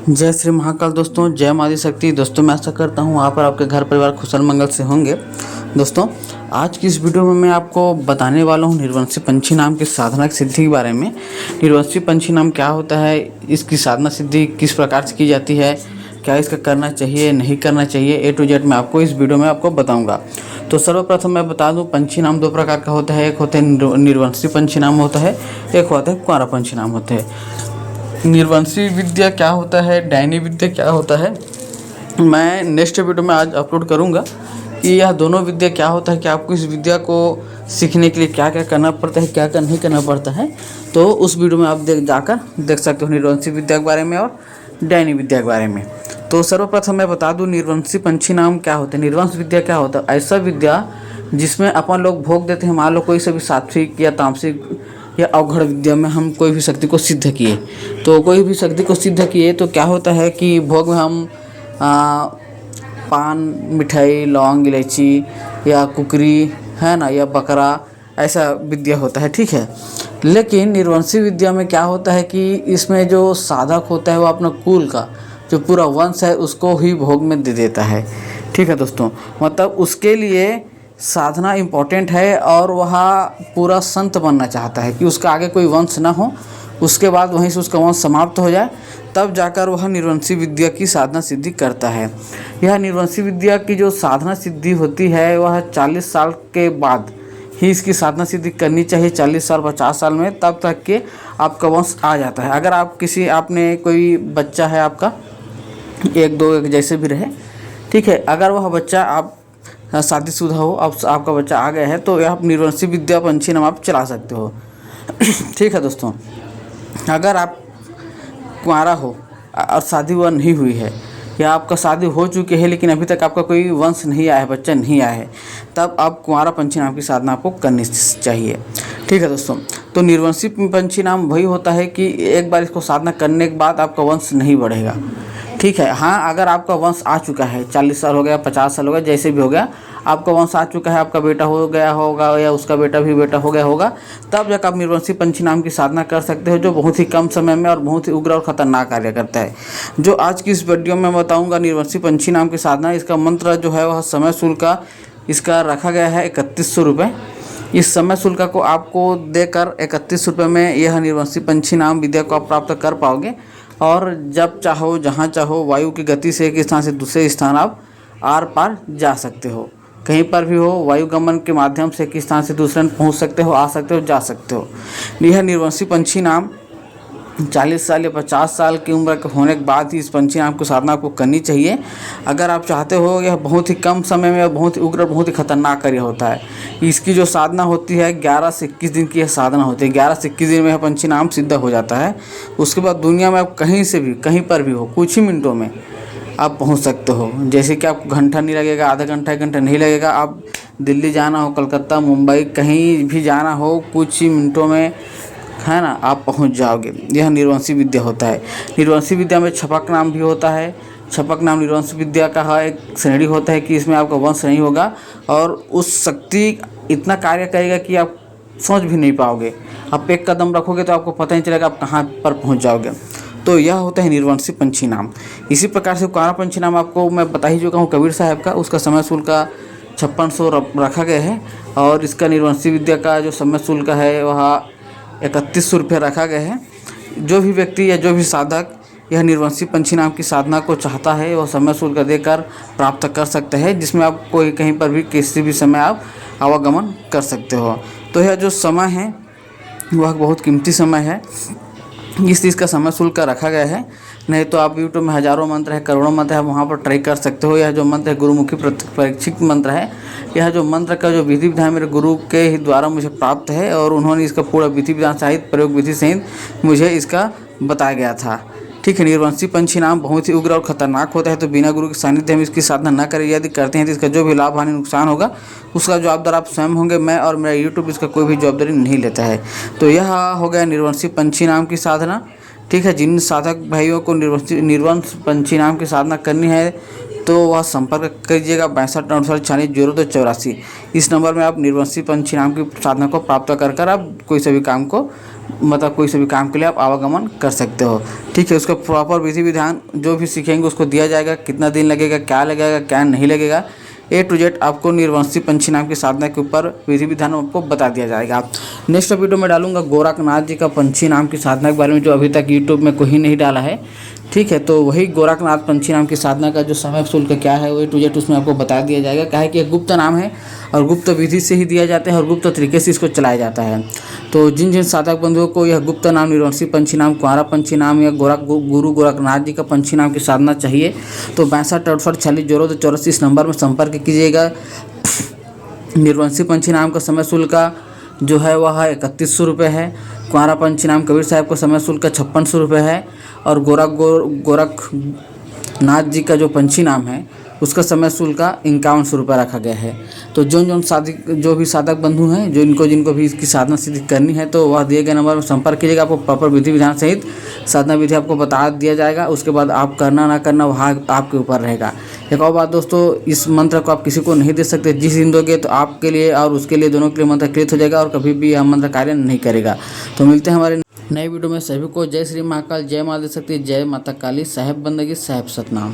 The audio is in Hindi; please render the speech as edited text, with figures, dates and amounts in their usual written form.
जय श्री महाकाल दोस्तों, जय माँ शक्ति। दोस्तों मैं आशा करता हूँ आप और आपके घर परिवार कुशल मंगल से होंगे। दोस्तों आज की इस वीडियो में मैं आपको बताने वाला हूँ निर्वंशी पंछी नाम की साधना की सिद्धि के बारे में। निर्वंशी पंछी नाम क्या होता है, इसकी साधना सिद्धि किस प्रकार से की जाती है, क्या इसका करना चाहिए नहीं करना चाहिए, ए टू जेड मैं आपको इस वीडियो में आपको बताऊँगा। तो सर्वप्रथम मैं बता दूँ, पंछी नाम दो प्रकार का होता है। एक होता है निर्वंशी पंछी नाम होता है, एक होता है कुंवारा पंछी नाम होता है। निर्वंशी विद्या क्या होता है, डायनी विद्या क्या होता है, मैं नेक्स्ट वीडियो में आज अपलोड करूंगा कि यह दोनों विद्या क्या होता है, कि आपको इस विद्या को सीखने के लिए क्या क्या करना पड़ता है, क्या क्या नहीं करना पड़ता है। तो उस वीडियो में आप जाकर देख सकते हो निर्वंशी विद्या के बारे में और डायनी विद्या के बारे में। तो सर्वप्रथम मैं बता दूं निर्वंशी पंछी नाम क्या होता है। निर्वंश विद्या क्या होता है, ऐसा विद्या जिसमें अपन लोग भोग देते हैं। मान लो कोई सभी सात्विक या तामसिक या अवघड़ विद्या में हम कोई भी शक्ति को सिद्ध किए, तो कोई भी शक्ति को सिद्ध किए तो क्या होता है कि भोग में हम पान, मिठाई, लौंग, इलायची या कुकरी है ना, या बकरा, ऐसा विद्या होता है, ठीक है। लेकिन निर्वंशी विद्या में क्या होता है कि इसमें जो साधक होता है वो अपना कुल का जो पूरा वंश है उसको ही भोग में दे देता है, ठीक है दोस्तों। मतलब उसके लिए साधना इम्पोर्टेंट है और वह पूरा संत बनना चाहता है कि उसका आगे कोई वंश ना हो, उसके बाद वहीं से उसका वंश समाप्त हो जाए, तब जाकर वह निर्वंशी विद्या की साधना सिद्धि करता है। यह निर्वंशी विद्या की जो साधना सिद्धि होती है वह 40 साल के बाद ही इसकी साधना सिद्धि करनी चाहिए। 40 साल 50 साल में तब तक के आपका वंश आ जाता है। अगर आप आपने कोई बच्चा है आपका, एक दो एक जैसे भी रहे, ठीक है, अगर वह बच्चा आप शादीशुदा हो, अब आपका बच्चा आ गया है, तो आप निर्वंशी विद्या पंछी नाम आप चला सकते हो ठीक है दोस्तों। अगर आप कुंवारा हो और शादी वह नहीं हुई है, या आपका शादी हो चुकी है लेकिन अभी तक आपका कोई वंश नहीं आया है, बच्चा नहीं आया है, तब आप कुंवारा पंछी नाम की साधना आपको करनी चाहिए, ठीक है दोस्तों। तो निर्वंशी पंछी नाम वही होता है कि एक बार इसको साधना करने के बाद आपका वंश नहीं बढ़ेगा, ठीक है। हाँ, अगर आपका वंश आ चुका है, 40 साल हो गया, 50 साल हो गया, जैसे भी हो गया, आपका वंश आ चुका है, आपका बेटा हो गया होगा या उसका बेटा भी बेटा हो गया होगा, तब जाकर आप निर्वंशी पंछी नाम की साधना कर सकते हो, जो बहुत ही कम समय में और बहुत ही उग्र और खतरनाक कार्य करता है। जो आज की इस वीडियो में बताऊंगा निर्वंशी पंछी नाम की साधना, इसका मंत्र जो है वह समय शुल्क का इसका रखा गया है 3100 रुपये। इस समय शुल्क को आपको देकर 31 रुपये में यह निर्वंशी पंछी नाम विद्या को आप प्राप्त कर पाओगे। और जब चाहो जहाँ चाहो वायु की गति से एक स्थान से दूसरे स्थान आप आर पार जा सकते हो, कहीं पर भी हो, वायु गमन के माध्यम से एक स्थान से दूसरे में पहुँच सकते हो, आ सकते हो, जा सकते हो। यह निर्वंशी पंछी नाम 40 साल या 50 साल की उम्र के होने के बाद ही इस पंछी नाम की साधना आपको करनी चाहिए। अगर आप चाहते हो, यह बहुत ही कम समय में बहुत ही उग्र, बहुत ही खतरनाक कार्य होता है। इसकी जो साधना होती है 11 से 21 दिन की यह साधना होती है। 11 से 21 दिन में यह पंछी नाम सिद्ध हो जाता है। उसके बाद दुनिया में आप कहीं से भी कहीं पर भी हो, कुछ ही मिनटों में आप पहुंच सकते हो। जैसे कि आपको घंटा नहीं लगेगा, आधा घंटा 1 घंटा नहीं लगेगा। आप दिल्ली जाना हो, कलकत्ता, मुंबई, कहीं भी जाना हो, कुछ ही मिनटों में है ना आप पहुंच जाओगे। यह निर्वंशी विद्या होता है। निर्वंशी विद्या में छपक नाम भी होता है। छपक नाम निर्वंशी विद्या का एक श्रेणी होता है कि इसमें आपका वंश नहीं होगा और उस शक्ति इतना कार्य करेगा कि आप सोच भी नहीं पाओगे। आप एक कदम रखोगे तो आपको पता नहीं चलेगा आप कहाँ पर पहुँच जाओगे। तो यह होता है निर्वंशी पंछी नाम। इसी प्रकार से कुंवारा पंछी नाम आपको मैं बता ही चुका हूँ कबीर साहब का, उसका समय शुल्क का 5600 रखा गया है। और इसका निर्वंशी विद्या का जो समय शुल्क है वह 3100 रुपये रखा गया है। जो भी व्यक्ति या जो भी साधक यह निर्वंशी पंछी नाम की साधना को चाहता है वह समय शुल्क देकर प्राप्त कर सकते हैं, जिसमें आप कोई कहीं पर भी किसी भी समय आप आवागमन कर सकते हो। तो यह जो समय है वह बहुत कीमती समय है, इस चीज़ का समय शुल्क रखा गया है। नहीं तो आप यूट्यूब में हज़ारों मंत्र है, करोड़ों मंत्र है, वहाँ पर ट्राई कर सकते हो। यह जो मंत्र है गुरुमुखी परीक्षित मंत्र है। यह जो मंत्र का जो विधि विधान मेरे गुरु के ही द्वारा मुझे प्राप्त है और उन्होंने इसका पूरा विधि विधान सहित प्रयोग विधि सहित मुझे इसका बताया गया था, ठीक है। निर्वंशी पंछी नाम बहुत ही उग्र और खतरनाक होता है, तो बिना गुरु के सानिध्य में इसकी साधना न करें। यदि करते हैं तो इसका जो भी लाभ हानि नुकसान होगा उसका जवाबदार आप स्वयं होंगे। मैं और मेरा यूट्यूब इसका कोई भी जवाबदारी नहीं लेता है। तो यह हो गया निर्वंशी पंछी नाम की साधना, ठीक है। जिन साधक भाइयों को निर्वंश पंछी नाम की साधना करनी है तो वह संपर्क कीजिएगा 62 इस नंबर में आप निर्वंशी पंछी नाम की साधना को प्राप्त कर आप कोई सभी काम को मतलब कोई से भी काम के लिए आप आवागमन कर सकते हो। ठीक है, उसका प्रॉपर विधि विधान जो भी सीखेंगे उसको दिया जाएगा, कितना दिन लगेगा, क्या नहीं लगेगा, A to Z आपको निर्वंशी पंछी नाम की साधना के ऊपर विधि विधान आपको बता दिया जाएगा। नेक्स्ट वीडियो में डालूंगा गोरखनाथ जी का पंछी नाम की साधना के बारे में, जो अभी तक यूट्यूब में कोई नहीं डाला है। ठीक है, तो वही गोरखनाथ पंछी नाम की साधना का जो समय शुल्क क्या है वो A to Z उसमें आपको बता दिया जाएगा। क्या है कि एक गुप्त नाम है और गुप्त विधि से ही दिया जाता है और गुप्त तरीके से इसको चलाया जाता है। तो जिन जिन साधक बंधुओं को यह गुप्त नाम, निर्वंशी पंछी नाम, कुंवारा पंछी नाम या गुरु गोरखनाथ जी का पंछी नाम की साधना चाहिए तो 62 68 46 इस नंबर में संपर्क कीजिएगा। निर्वंशी पंछी नाम का समय शुल्क जो है वह 3100 रुपये है। कुंवारा पंछी नाम कबीर साहब का समय शुल्क 5600 रुपये है और गोरखनाथ जी का जो पंछी नाम है उसका समय शुल्क 5100 रुपये रखा गया है। तो जो भी साधक बंधु हैं जिनको भी इसकी साधना सिद्धि करनी है तो वह दिए गए नंबर में संपर्क कीजिएगा। आपको प्रॉपर विधि विधान सहित साधना विधि आपको बता दिया जाएगा। उसके बाद आप करना ना करना वहाँ आपके ऊपर रहेगा। एक और बात दोस्तों, इस मंत्र को आप किसी को नहीं दे सकते। जिस दिन दोगे तो आपके लिए और उसके लिए, दोनों के लिए मंत्र कृत हो जाएगा और कभी भी यह मंत्र कार्य नहीं करेगा। तो मिलते हैं हमारे नए वीडियो में। सभी को जय श्री महाकाल, जय माता शक्ति, जय माता काली, साहेब बंदगी, साहेब सतनाम।